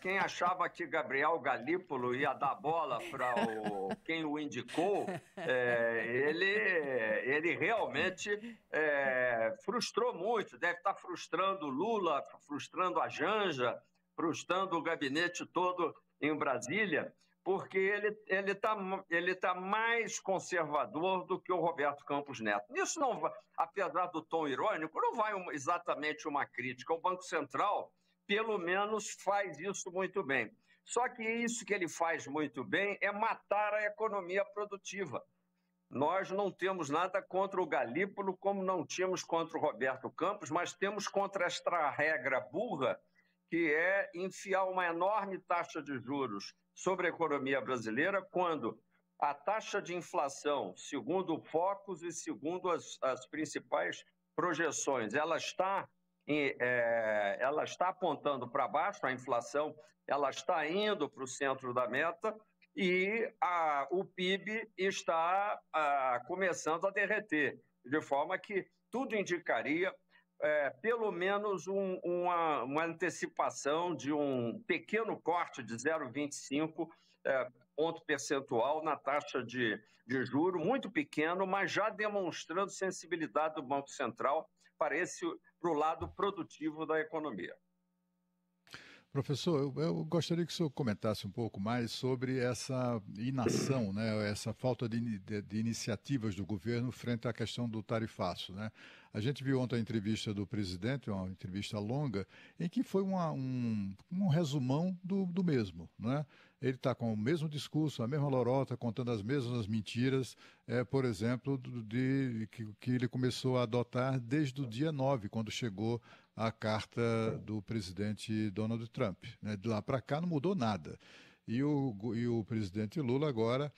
quem achava que Gabriel Galípolo ia dar bola para quem o indicou, ele realmente frustrou muito. Deve estar frustrando o Lula, frustrando a Janja, frustrando o gabinete todo em Brasília, porque ele tá mais conservador do que o Roberto Campos Neto. Isso não vai, apesar do tom irônico, não vai exatamente uma crítica. O Banco Central, pelo menos, faz isso muito bem. Só que isso que ele faz muito bem é matar a economia produtiva. Nós não temos nada contra o Galípolo, como não tínhamos contra o Roberto Campos, mas temos contra esta regra burra, que é enfiar uma enorme taxa de juros sobre a economia brasileira, quando a taxa de inflação, segundo o Focus e segundo as principais projeções, ela está apontando para baixo, a inflação ela está indo para o centro da meta, e o PIB está começando a derreter, de forma que tudo indicaria pelo menos uma antecipação de um pequeno corte de 0,25 ponto percentual na taxa de juro, muito pequeno, mas já demonstrando sensibilidade do Banco Central para o lado produtivo da economia. Professor, eu gostaria que o senhor comentasse um pouco mais sobre essa inação, né, essa falta de iniciativas do governo frente à questão do tarifaço, né? A gente viu ontem a entrevista do presidente, uma entrevista longa, em que foi um resumão do mesmo, né? Ele está com o mesmo discurso, a mesma lorota, contando as mesmas mentiras, por exemplo, que ele começou a adotar desde o dia 9, quando chegou a carta do presidente Donald Trump, né? De lá para cá não mudou nada. E o presidente Lula agora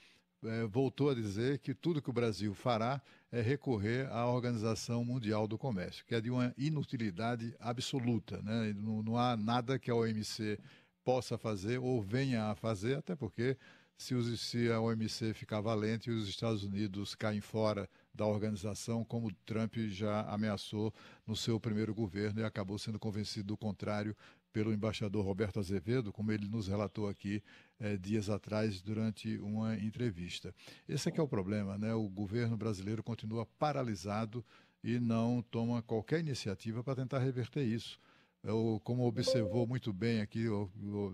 voltou a dizer que tudo que o Brasil fará é recorrer à Organização Mundial do Comércio, que é de uma inutilidade absoluta, né? Não há nada que a OMC possa fazer ou venha a fazer, até porque se a OMC ficar valente e os Estados Unidos caem fora da organização, como Trump já ameaçou no seu primeiro governo e acabou sendo convencido do contrário pelo embaixador Roberto Azevedo, como ele nos relatou aqui dias atrás durante uma entrevista. Esse é que é o problema, né? O governo brasileiro continua paralisado e não toma qualquer iniciativa para tentar reverter isso. Como observou muito bem aqui,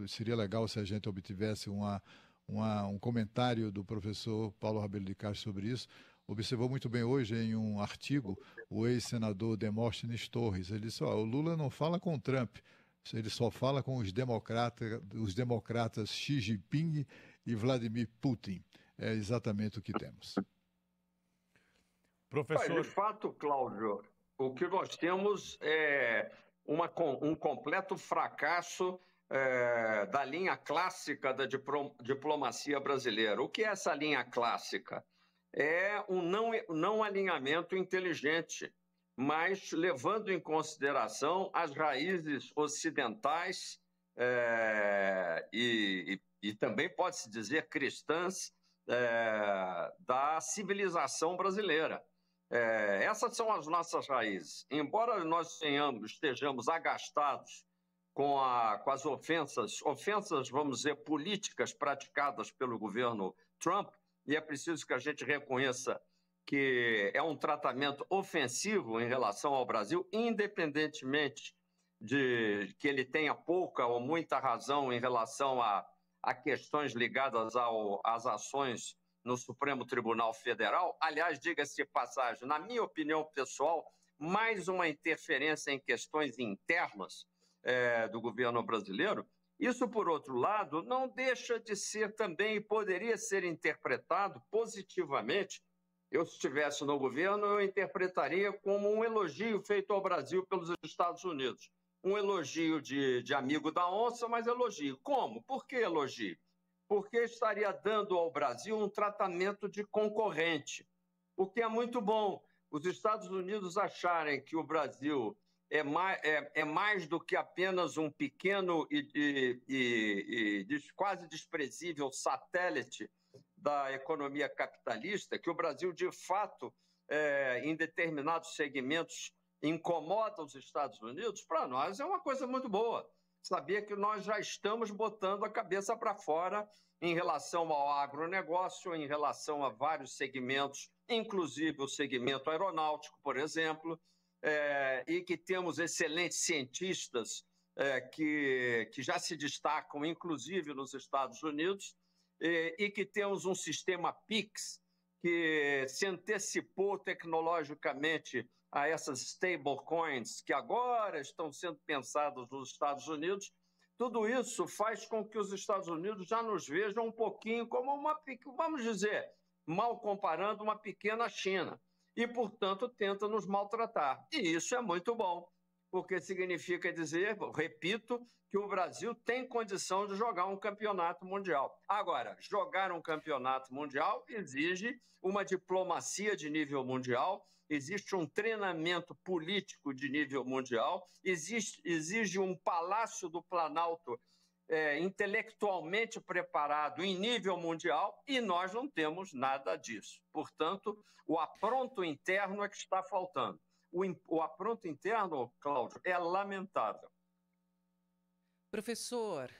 seria legal se a gente obtivesse um comentário do professor Paulo Rabelo de Castro sobre isso. Observou muito bem hoje em um artigo o ex-senador Demóstenes Torres. Ele disse, o Lula não fala com o Trump, ele só fala com os democratas Xi Jinping e Vladimir Putin. É exatamente o que temos. Professor... De fato, Cláudio, o que nós temos é um completo fracasso da linha clássica da diplomacia brasileira. O que é essa linha clássica? É um não alinhamento inteligente, mas levando em consideração as raízes ocidentais e também pode-se dizer cristãs da civilização brasileira. Essas são as nossas raízes. Embora nós estejamos agastados com as ofensas, vamos dizer, políticas praticadas pelo governo Trump, e é preciso que a gente reconheça que é um tratamento ofensivo em relação ao Brasil, independentemente de que ele tenha pouca ou muita razão em relação a questões ligadas às ações no Supremo Tribunal Federal. Aliás, diga-se de passagem, na minha opinião pessoal, mais uma interferência em questões internas do governo brasileiro. Isso, por outro lado, não deixa de ser também e poderia ser interpretado positivamente. Eu, se estivesse no governo, eu interpretaria como um elogio feito ao Brasil pelos Estados Unidos. Um elogio de amigo da onça, mas elogio. Como? Por que elogio? Porque estaria dando ao Brasil um tratamento de concorrente, o que é muito bom. Os Estados Unidos acharem que o Brasil é mais do que apenas um pequeno e quase desprezível satélite da economia capitalista, que o Brasil, de fato, em determinados segmentos, incomoda os Estados Unidos, para nós é uma coisa muito boa. saber que nós já estamos botando a cabeça para fora em relação ao agronegócio, em relação a vários segmentos, inclusive o segmento aeronáutico, por exemplo, e que temos excelentes cientistas que já se destacam, inclusive nos Estados Unidos, e que temos um sistema PIX que se antecipou tecnologicamente a essas stablecoins que agora estão sendo pensadas nos Estados Unidos. Tudo isso faz com que os Estados Unidos já nos vejam um pouquinho como uma, vamos dizer, mal comparando, uma pequena China. E, portanto, tenta nos maltratar. E isso é muito bom, porque significa dizer, repito, que o Brasil tem condição de jogar um campeonato mundial. Agora, jogar um campeonato mundial exige uma diplomacia de nível mundial, existe um treinamento político de nível mundial, exige um Palácio do Planalto intelectualmente preparado em nível mundial, e nós não temos nada disso. Portanto, o apronto interno é que está faltando. O apronto interno, Cláudio, é lamentável. Professor,